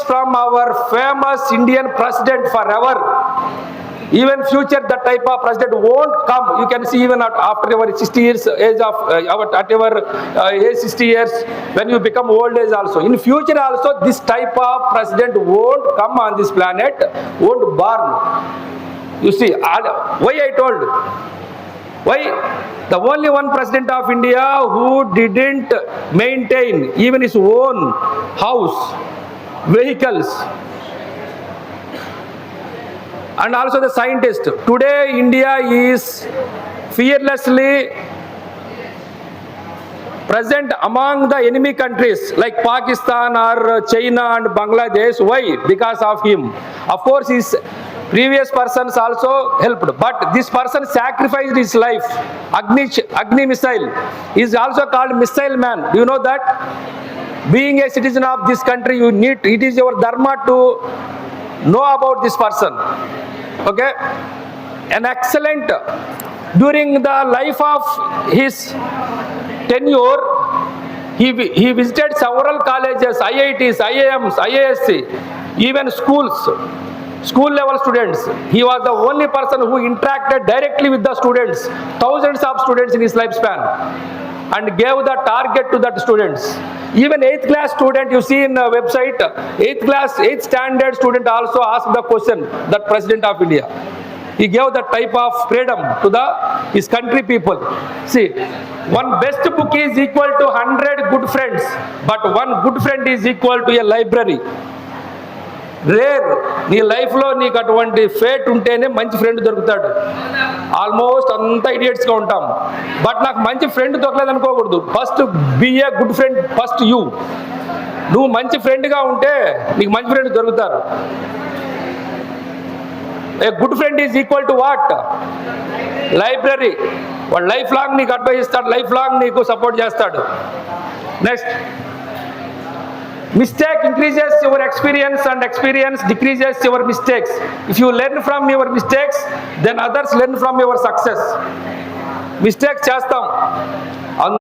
from our famous Indian president forever. Even future, that type of president won't come. You can see even after your 60 years age of at your age 60 years, when you become old age also. In future also, this type of president won't come on this planet, won't born. You see, why I told? Why? The only one president of India who didn't maintain even his own house, vehicles, and also the scientist. Today India is fearlessly present among the enemy countries like Pakistan or China and Bangladesh. Why? Because of him. Of course, his previous persons also helped, but this person sacrificed his life. Agni missile is also called missile man. Do you know that? Being a citizen of this country, you need, it is your dharma to know about this person. Okay, an excellent, during the life of his tenure, he visited several colleges, IITs, IIMs, IISc, even schools, school level students. He was the only person who interacted directly with the students, thousands of students in his lifespan, and gave the target to that students. Even 8th class student, you see in the website, 8th standard student also asked the question, that president of India. He gave that type of freedom to his country people. See, one best book is equal to 100 good friends, but one good friend is equal to a library. Rare నీ లైఫ్లో నీకు అటువంటి fate ఉంటేనే మంచి friend దొరుకుతాడు. Almost అంతా ఇడియట్స్గా ఉంటాం, but నాకు మంచి ఫ్రెండ్ దొరకలేదు అనుకోకూడదు. First be a good friend, first you. నువ్వు మంచి ఫ్రెండ్గా ఉంటే నీకు మంచి ఫ్రెండ్ దొరుకుతారు. A good friend is equal to what? Library. వాడు లైఫ్ లాంగ్ నీకు అడ్వైస్ ఇస్తాడు, లైఫ్ లాంగ్ నీకు సపోర్ట్ చేస్తాడు. Next, mistake increases your experience and experience decreases your mistakes. If you learn from your mistakes, then others learn from your success. Mistakes చేస్తాం,